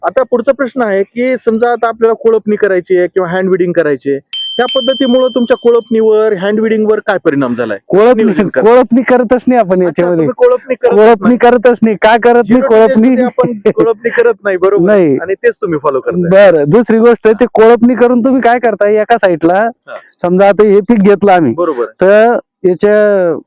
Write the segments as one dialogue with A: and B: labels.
A: आता पुढचा प्रश्न आहे की समजा आता आपल्याला कोळपणी करायची आहे किंवा हँड विडिंग करायची आहे, त्या पद्धतीमुळे तुमच्या कोळपणीवर हँड विडिंगवर काय परिणाम झालाय? नियोजन करता.
B: कोळपणी करतच नाही आपण
A: अच्छा,
B: याच्यामध्ये.
A: तुम्ही कोळपणी करतच
B: कोळपणी
A: नाही.
B: करतच नाही. काय करत नाही
A: Zero to
B: कोळपणी.
A: मध्ये आपण कोळपणी करत नाही, बरोबर
B: नाही.
A: आणि तेच तुम्ही फॉलो करताय.
B: बरं, दुसरी गोष्ट ते कोळपणी करून तुम्ही काय करताय एका साईडला,
A: हा.
B: समजा आता हे पीक घेतलं आम्ही,
A: बरोबर
B: तर याच्या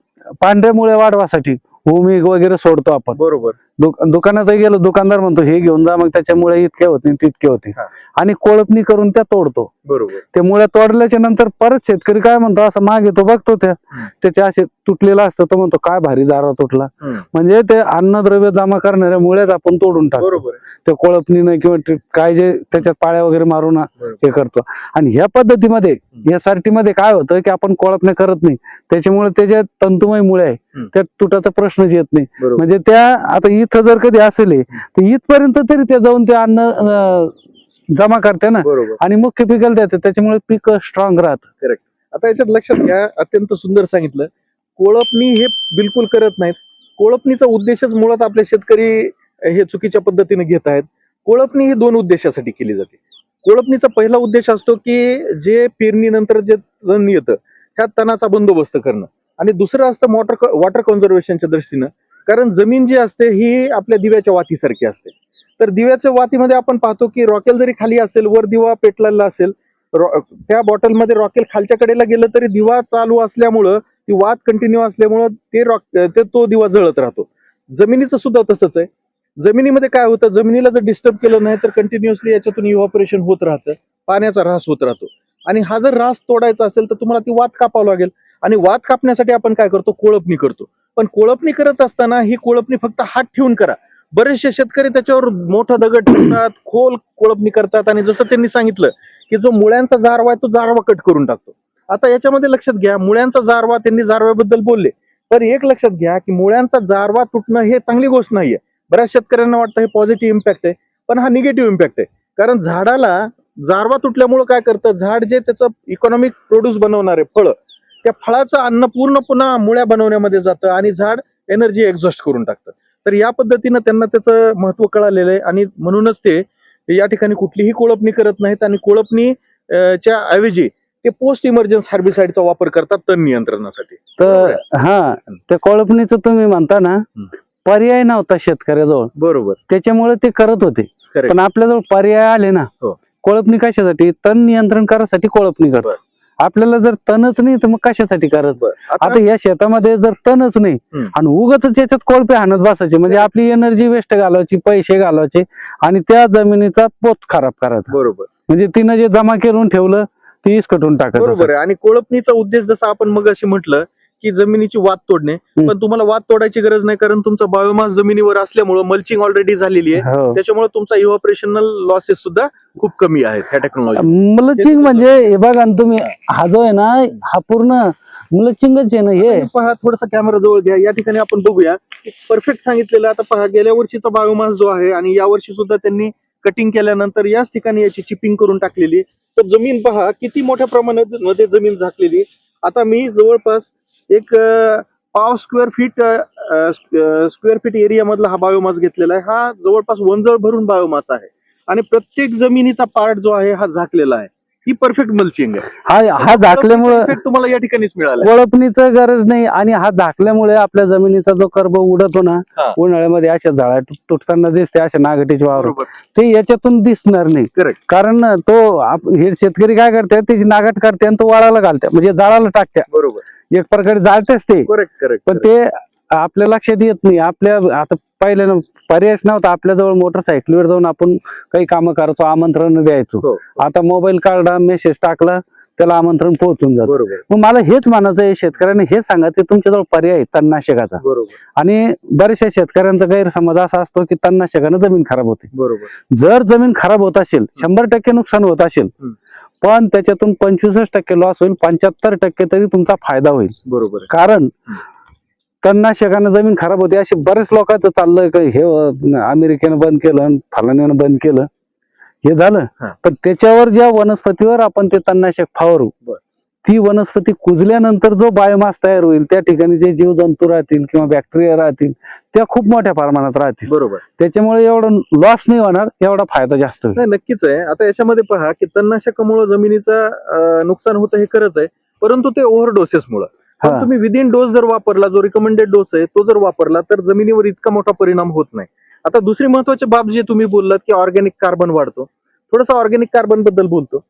B: पांढऱ्या मुळे वाढवासाठी भूमी वगैरे सोडतो आपण.
A: बरोबर
B: दुकानातही गेलो, दुकानदार म्हणतो हे घेऊन जा, मग त्याच्यामुळे इतके होत नाही तितके होते,
A: हा.
B: आणि कोळपणी करून त्या तोडतो.
A: बरोबर
B: ते मुळे तोडल्याच्या नंतर परत शेतकरी काय म्हणतो, असं मागे तो बघतो त्याचे असे तुटलेला असतं, तो म्हणतो काय भारी जारा तुटला. म्हणजे ते अन्नद्रव्य जमा करणाऱ्या मुळेच आपण तोडून टाकतो.
A: बरोबर
B: त्या कोळपणीनं किंवा काय जे त्याच्यात पाळ्या वगैरे मारून हे करतो. आणि ह्या पद्धतीमध्ये SRT मध्ये काय होतं की आपण कोळपण्या करत नाही, त्याच्यामुळे त्याच्या तंतुमय मुळे आहे, त्यात तुटाचा प्रश्नच येत नाही.
A: बरोबर.
B: म्हणजे त्या आता इथं जर कधी असेल तर इथपर्यंत तरी ते जाऊन ते अन्न जमा करते ना,
A: बरोबर
B: आणि मुख्य पिकाला देते, त्याच्यामुळे पीक स्ट्रॉंग राहतं.
A: करेक्ट. आता याच्यात लक्षात घ्या, अत्यंत सुंदर सांगितलं. कोळपणी हे बिलकुल करत नाहीत. कोळपणीचा उद्देशच मुळात आपले शेतकरी हे चुकीच्या पद्धतीने घेत आहेत. कोळपणी ही 2 उद्देशासाठी केली जाते. कोळपणीचा पहिला उद्देश असतो की जे पेरणीनंतर जे तण येतं त्या तणाचा बंदोबस्त करणं, आणि दुसरं असतं वॉटर कन्झर्वेशनच्या दृष्टीनं. कारण जमीन जी असते ही आपल्या दिव्याच्या वातीसारखी असते. तर दिव्याच्या वातीमध्ये आपण पाहतो की रॉकेल जरी खाली असेल, वर दिवा पेटलेला असेल, त्या बॉटलमध्ये रॉकेल खालच्या कडेला गेलं तरी दिवा चालू असल्यामुळं, ती वात कंटिन्यू असल्यामुळं तो दिवा जळत राहतो. जमिनीचं सुद्धा तसंच आहे. जमिनीमध्ये काय होतं, जमिनीला जर डिस्टर्ब केलं नाही तर कंटिन्युअसली याच्यातून इव्हॅपोरेशन होत राहतं, पाण्याचा ऱ्हास होत राहतो. आणि हा जर ऱ्हास तोडायचा असेल तर तुम्हाला ती वात कापावं लागेल, आणि वात कापण्यासाठी आपण काय करतो, कोळपणी करतो. पण कोळपणी करत असताना ही कोळपणी फक्त हात ठेवून करा. बरेचसे शेतकरी त्याच्यावर मोठा दगड ठेवतात, खोल कोळपणी करतात, आणि जसं त्यांनी सांगितलं की जो मुळ्यांचा जारवा आहे तो जारवा कट करून टाकतो. आता याच्यामध्ये लक्षात घ्या, मुळ्यांचा जारवा, त्यांनी जारव्याबद्दल बोलले, पण एक लक्षात घ्या की मुळ्यांचा जारवा तुटणं हे चांगली गोष्ट नाहीये. बऱ्याच शेतकऱ्यांना वाटतं हे पॉझिटिव्ह इम्पॅक्ट आहे, पण हा निगेटिव्ह इम्पॅक्ट आहे. कारण झाडाला जारवा तुटल्यामुळे काय करतं, झाड जे त्याचं इकॉनॉमिक प्रोड्यूस बनवणार आहे फळ, त्या फळाचं अन्न पूर्ण पुन्हा मुळ्या बनवण्यामध्ये जातं आणि झाड एनर्जी एक्झॉस्ट करून टाकतं. तर या पद्धतीनं त्यांना त्याचं महत्व कळालेलं आहे, आणि म्हणूनच ते या ठिकाणी कुठलीही कोळपणी करत नाहीत, आणि कोळपणी च्या ऐवजी ते पोस्ट इमर्जन्स हार्बिसाइडचा वापर करतात तण नियंत्रणासाठी.
B: तर हा, त्या कोळपणीचं तुम्ही म्हणता ना, पर्याय नव्हता शेतकऱ्याजवळ,
A: बरोबर,
B: त्याच्यामुळे ते करत होते. पण आपल्याजवळ पर्याय आले ना. कोळपणी कशासाठी? तण नियंत्रण करायसाठी कोळपणी करतो. आपल्याला जर तणच नाही तर मग कशासाठी करायचं? आता या शेतामध्ये जर तणच नाही आणि उगाच याच्यात कोळपे हाणत बसायचे, म्हणजे आपली एनर्जी वेस्ट घालवायची, पैसे घालवायचे, आणि त्या जमिनीचा पोत खराब करायचा.
A: बरोबर,
B: म्हणजे तिनं जे जमा करून ठेवलं ते इसकटून टाकायचं.
A: बरोबर आहे. आणि कोळपणीचा उद्देश जसा आपण मग अशी म्हटलं की जमिनीची वात तोडणे, पण तुम्हाला वात तोडायची गरज नाही, कारण तुमचा बायोमास जमिनीवर असल्यामुळे मल्चिंग ऑलरेडी झालेली आहे, त्याच्यामुळे तुमचा इव्हॅपोरेशनल लॉसेस सुद्धा खूप कमी आहेत ह्या टेक्नॉलॉजी.
B: मल्चिंग म्हणजे हे बघा ना तुम्ही, हा जो आहे ना, हा पूर्ण मल्चिंगच आहे ना. हे
A: पहा, थोडासा कॅमेरा जवळ घ्या, या ठिकाणी आपण बघूया. परफेक्ट सांगितलेलं. आता पहा, गेल्या वर्षीचा बायोमास जो आहे आणि या वर्षी सुद्धा त्यांनी कटिंग केल्यानंतर याच ठिकाणी याची चिपिंग करून टाकलेली. तर जमीन पहा किती मोठ्या प्रमाणात मध्ये जमीन झाकलेली. आता मी जवळपास एक पाव स्क्वेअर फीट एरिया मधला हा बायोमास घेतलेला आहे. हा जवळपास वंजळ भरून बायोमास आहे, आणि प्रत्येक जमिनीचा पार्ट जो आहे हा झाकलेला आहे. ही परफेक्ट मल्चिंग आहे.
B: हा झाकल्यामुळे
A: तुम्हाला या ठिकाणीच मिळालं.
B: कोळपणीचं गरज नाही, आणि हा झाकल्यामुळे आपल्या जमिनीचा जो कर्ब उडतो ना, उन्हाळ्यामध्ये अशा झाडा तुटताना दिसते, अशा नागटीची वावर, ते याच्यातून दिसणार नाही. कारण तो हे शेतकरी काय करतात, त्याची नागाट करते आणि तो वाळाला घालते, म्हणजे जाळाला टाकत्या. बरोबर, एक प्रकारे जाळतेच ते. पण ते आपल्या लक्षात येत नाही. आपल्या आता पहिल्या पर्यायच नव्हता, आपल्याजवळ मोटरसायकलीवर जाऊन आपण काही कामं करायचो, आमंत्रण द्यायचो. आता मोबाईल काढला, मेसेज टाकला, त्याला आमंत्रण पोहोचून जातं. मग मला हेच म्हणायचं आहे, शेतकऱ्यांना हेच सांगायचं, तुमच्याजवळ पर्याय आहे तणनाशकाचा. आणि बऱ्याचशा शेतकऱ्यांचा गैरसमज असा असतो की तणनाशकानं जमीन खराब होते. जर जमीन खराब होत असेल, 100% नुकसान होत असेल, पण त्याच्यातून 25% लॉस होईल, 75% तरी तुमचा फायदा होईल. बरोबर, कारण तणनाशकानं जमीन खराब होते. असे बरेच लोकांचं चाललंय की हे अमेरिकेनं बंद केलं, फलाण्यानं बंद केलं, हे झालं. पण त्याच्यावर ज्या वनस्पतीवर आपण ते तणनाशक फवारू, ती वनस्पती कुजल्यानंतर जो बायोमास तयार होईल त्या ठिकाणी जे जीवजंतू राहतील किंवा बॅक्टेरिया राहतील त्या खूप मोठ्या प्रमाणात राहतील.
A: बरोबर.
B: त्याच्यामुळे एवढं लॉस नाही होणार, एवढा फायदा जास्त होईल.
A: नाही, नक्कीच आहे. आता याच्यामध्ये पहा की तणनाशकामुळे जमिनीचं नुकसान होतं हे खरंच आहे, परंतु ते ओव्हर डोसेसमुळे. पण तुम्ही विदिन डोस जर वापरला, जो रिकमेंडेड डोस आहे तो जर वापरला, तर जमिनीवर इतका मोठा परिणाम होत नाही. आता दुसरी महत्वाची बाब जे तुम्ही बोललात की ऑर्गॅनिक कार्बन वाढतो, थोडंसं ऑर्गॅनिक कार्बन बद्दल बोलतो.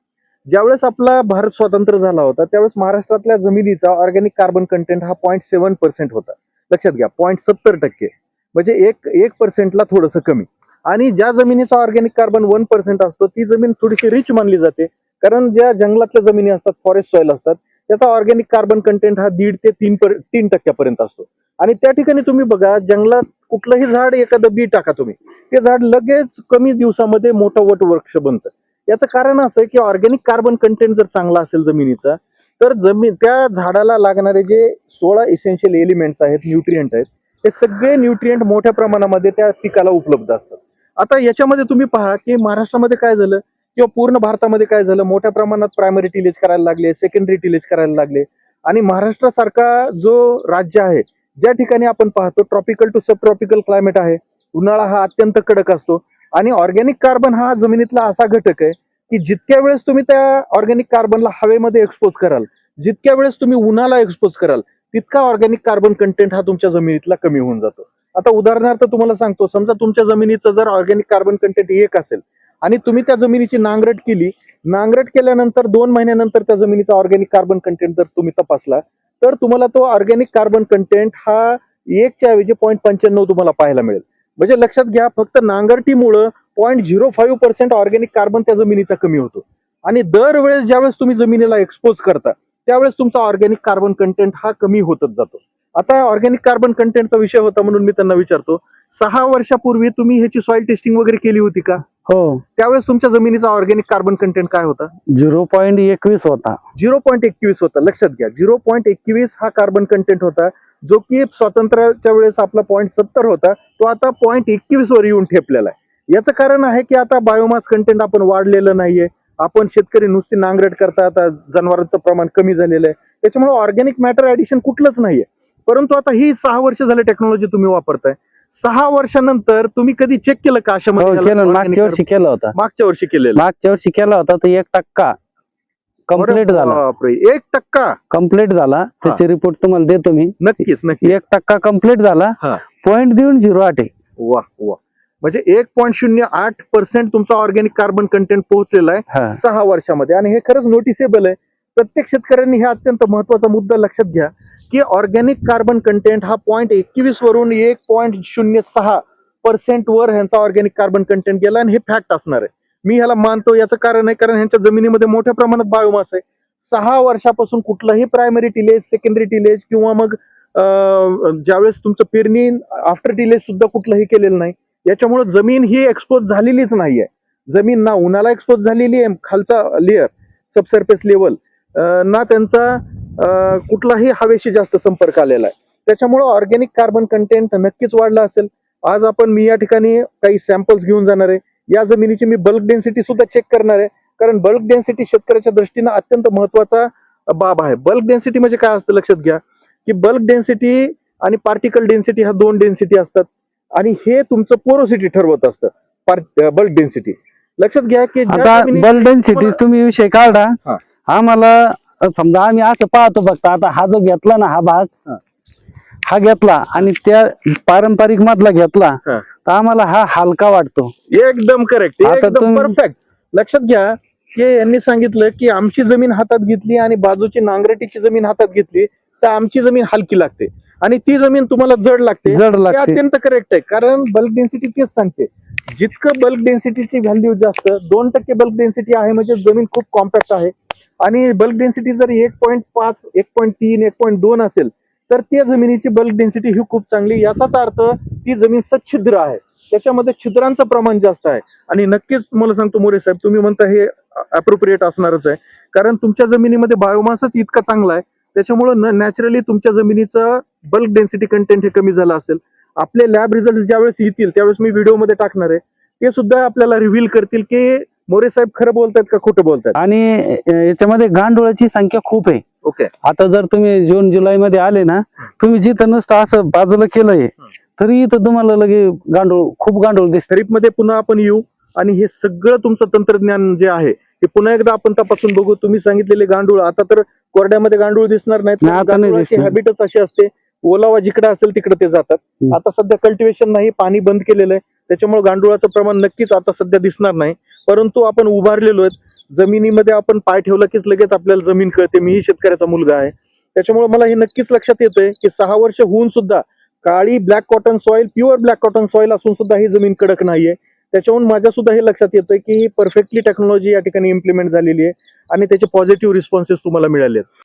A: ज्यावेळेस आपला भारत स्वतंत्र झाला होता त्यावेळेस महाराष्ट्रातल्या जमिनीचा ऑर्गॅनिक कार्बन कंटेंट हा 0.7% होता. लक्षात घ्या, 0.70%, म्हणजे 1%ला थोडंसं कमी. आणि ज्या जमिनीचा ऑर्गॅनिक कार्बन 1% असतो ती जमीन थोडीशी रिच मानली जाते, कारण ज्या जंगलातल्या जमिनी असतात, फॉरेस्ट सॉइल असतात, त्याचा ऑर्गॅनिक कार्बन कंटेंट हा 1.5 ते 3% असतो. आणि त्या ठिकाणी तुम्ही बघा, जंगलात कुठलंही झाड, एखादं बी टाका तुम्ही, ते झाड लगेच कमी दिवसामध्ये मोठं वटवृक्ष बनतं. याचं कारण असं आहे की ऑर्गॅनिक कार्बन कंटेंट जर चांगला असेल जमिनीचा, तर त्या झाडाला लागणारे जे 16 इसेन्शियल एलिमेंट्स आहेत, न्यूट्रिएंट आहेत, ते सगळे न्यूट्रिएंट मोठ्या प्रमाणामध्ये त्या पिकाला उपलब्ध असतात. आता याच्यामध्ये तुम्ही पहा की महाराष्ट्रामध्ये काय झालं किंवा पूर्ण भारतामध्ये काय झालं, मोठ्या प्रमाणात प्रायमरी टिलेज करायला लागले, सेकंडरी टिलेज करायला लागले. आणि महाराष्ट्रासारखा जो राज्य आहे, ज्या ठिकाणी आपण पाहतो tropical to subtropical climate आहे, उन्हाळा हा अत्यंत कडक असतो. आणि ऑर्गॅनिक कार्बन हा जमिनीतला असा घटक आहे की जितक्या वेळेस तुम्ही त्या ऑर्गॅनिक कार्बनला हवेमध्ये एक्सपोज कराल, जितक्या वेळेस तुम्ही उन्हाला एक्सपोज कराल, तितका ऑर्गॅनिक कार्बन कंटेंट हा तुमच्या जमिनीतला कमी होऊन जातो. आता उदाहरणार्थ तुम्हाला सांगतो, समजा तुमच्या जमिनीचं जर ऑर्गॅनिक कार्बन कंटेंट 1 असेल आणि तुम्ही त्या जमिनीची नांगरट केली, नांगरट केल्यानंतर 2 महिन्यानंतर त्या जमिनीचा ऑर्गॅनिक कार्बन कंटेंट जर तुम्ही तपासला, तर तुम्हाला तो ऑर्गॅनिक कार्बन कंटेंट हा 1च्या ऐवजी 0.95 तुम्हाला पाहायला मिळेल. म्हणजे लक्षात घ्या, फक्त नांगरटीमुळं 0.05% ऑर्गॅनिक कार्बन त्या जमिनीचा कमी होतो. आणि दरवेळेस ज्यावेळेस तुम्ही जमिनीला एक्सपोज करता त्यावेळेस तुमचा ऑर्गॅनिक कार्बन कंटेंट हा कमी होतच जातो. आता ऑर्गॅनिक कार्बन कंटेंटचा विषय होता म्हणून मी त्यांना विचारतो, 6 वर्षापूर्वी तुम्ही ह्याची सॉइल टेस्टिंग वगैरे केली होती का?
B: हो.
A: त्यावेळेस तुमच्या जमिनीचा ऑर्गॅनिक कार्बन कंटेंट काय होता?
B: 0.21 होता.
A: 0.21 होता. लक्षात घ्या, 0.21 हा कार्बन कंटेंट होता, जो की स्वातंत्र्याच्या वेळेस आपला 0.70 होता, तो आता 0.21 वर येऊन ठेपलेला आहे. याचं कारण आहे की आता बायोमास कंटेंट आपण वाढलेलं नाहीये, आपण शेतकरी नुसती नांगरट करता, आता जनावरांचं प्रमाण कमी झालेलं आहे, त्याच्यामुळे ऑर्गॅनिक मॅटर ऍडिशन कुठलंच नाहीये. परंतु आता ही 6 वर्ष झाले टेक्नॉलॉजी तुम्ही वापरताय, 6 वर्षानंतर तुम्ही कधी चेक केलं का अशा
B: मागच्या वर्षी केला होता.
A: मागच्या वर्षी केला
B: होता, तर 1% कम्प्लीट झाला.
A: 1%
B: कम्प्लीट झाला. त्याचे रिपोर्ट तुम्हाला देतो मी.
A: नक्कीच.
B: 1% कम्प्लीट झाला. 0.08 आहे.
A: वा वा, म्हणजे 1.08% तुमचा ऑर्गॅनिक कार्बन कंटेंट पोहोचलेला आहे 6 वर्षामध्ये. आणि हे खरंच नोटिसेबल आहे. प्रत्येक शेतकऱ्यांनी हे अत्यंत महत्वाचा मुद्दा लक्षात घ्या की ऑर्गॅनिक कार्बन कंटेंट हा 0.21 वरून 1.06% वर ह्यांचा ऑर्गॅनिक कार्बन कंटेंट गेला. आणि हे फॅक्ट असणार आहे, मी ह्याला मानतो. याचं कारण आहे कारण ह्यांच्या जमिनीमध्ये मोठ्या प्रमाणात बायोमास आहे. 6 वर्षापासून कुठलाही प्रायमरी टिलेज, सेकंडरी टिलेज किंवा मग ज्यावेळेस तुमचं पेरणी आफ्टर टिलेज सुद्धा कुठलंही केलेलं नाही. याच्यामुळे जमीन ही एक्सपोज झालेलीच नाहीये. जमीन ना उन्हाला एक्सपोज झालेली आहे, खालचा लेअर सबसर्फेस लेवल, ना त्यांचा कुठलाही हवेशी जास्त संपर्क आलेला आहे. त्याच्यामुळे ऑर्गॅनिक कार्बन कंटेंट नक्कीच वाढला असेल. आज मी या ठिकाणी काही सॅम्पल्स घेऊन जाणार आहे. या जमिनीची मी बल्क डेन्सिटी सुद्धा चेक करणार आहे, कारण बल्क डेन्सिटी शेतकऱ्याच्या दृष्टीनं अत्यंत महत्वाचा बाब आहे. बल्क डेन्सिटी म्हणजे काय असतं लक्षात घ्या की बल्क डेन्सिटी आणि पार्टिकल डेन्सिटी ह्या 2 डेन्सिटी असतात, आणि हे तुमचं पोरोसिटी ठरवत असतं बल्क डेन्सिटी. लक्षात घ्या की
B: बल्क डेन्सिटी तुम्ही विषय काढा. आम्हाला समजा आम्ही असं पाहतो, फक्त आता हा जो घेतला ना, हा भाग हा घेतला आणि त्या पारंपरिक मधला घेतला, तर आम्हाला हा हलका वाटतो.
A: एकदम करेक्ट, एकदम परफेक्ट. लक्षात घ्या की यांनी सांगितलं की आमची जमीन हातात घेतली आणि बाजूची नांगरटीची जमीन हातात घेतली तर आमची जमीन हलकी लागते आणि ती जमीन तुम्हाला जड लागते. अत्यंत करेक्ट आहे, कारण बल्क डेन्सिटी तेच सांगते. जितकं बल्क डेन्सिटीची व्हॅल्यू जास्त, 2% बल्क डेन्सिटी आहे म्हणजे जमीन खूप कॉम्पॅक्ट आहे. आणि बल्क डेन्सिटी जर 1.5, 1.3, 1.2 असेल तर त्या जमिनीची बल्क डेन्सिटी ही खूप चांगली. याचाच अर्थ ती जमीन सच्छिद्र आहे, त्याच्यामध्ये छिद्रांचं प्रमाण जास्त आहे. आणि नक्कीच मला सांगतो मोरे साहेब, तुम्ही म्हणता हे अप्रोप्रिएट असणारच आहे, कारण तुमच्या जमिनीमध्ये बायोमासच इतका चांगला आहे, त्याच्यामुळे नॅचरली तुमच्या जमिनीचं बल्क डेन्सिटी कंटेंट हे कमी झालं असेल. आपले लॅब रिझल्ट ज्यावेळेस येतील त्यावेळेस मी व्हिडिओमध्ये टाकणार आहे, ते सुद्धा आपल्याला रिव्हील करतील की मोरे साहेब खरं बोलतायत का खोटं बोलतायत?
B: आणि याच्यामध्ये गांडुळाची संख्या खूप आहे.
A: ओके.
B: आता जर तुम्ही जून जुलै मध्ये आले ना, तुम्ही जिथं नुसतं असं बाजूला केलंय तरी इथं तुम्हाला लगे खूप गांडूळ दिसते.
A: खरीप मध्ये पुन्हा आपण येऊ आणि हे सगळं तुमचं तंत्रज्ञान जे आहे ते पुन्हा एकदा आपण तपासून बघू. तुम्ही सांगितलेले गांडूळ, आता तर कोरड्यामध्ये गांडूळ दिसणार नाहीत.
B: नाही, आता नाही
A: गांडुळाची
B: दिसणार.
A: हॅबिटच अशी असते, ओलावा जिकडे असेल तिकडे ते जातात. आता सध्या कल्टिवेशन नाही, पाणी बंद केलेलं आहे, त्याच्यामुळे गांडुळाचं प्रमाण नक्कीच आता सध्या दिसणार नाही. परंतु आपण उभारलेलो आहेत, जमिनीमध्ये आपण पाय ठेवला कीच लगेच आपल्याला जमीन कळते. मीही शेतकऱ्याचा मुलगा आहे, त्याच्यामुळे मला हे नक्कीच लक्षात येतंय की 6 वर्ष होऊन सुद्धा काळी black cotton soil, pure black cotton soil असून सुद्धा ही जमीन कडक नाहीये. त्याच्याहून माझ्या सुद्धा हे लक्षात येतंय की परफेक्टली टेक्नॉलॉजी या ठिकाणी इम्प्लिमेंट झालेली आहे आणि त्याचे पॉझिटिव्ह रिस्पॉन्सेस तुम्हाला मिळाले आहेत.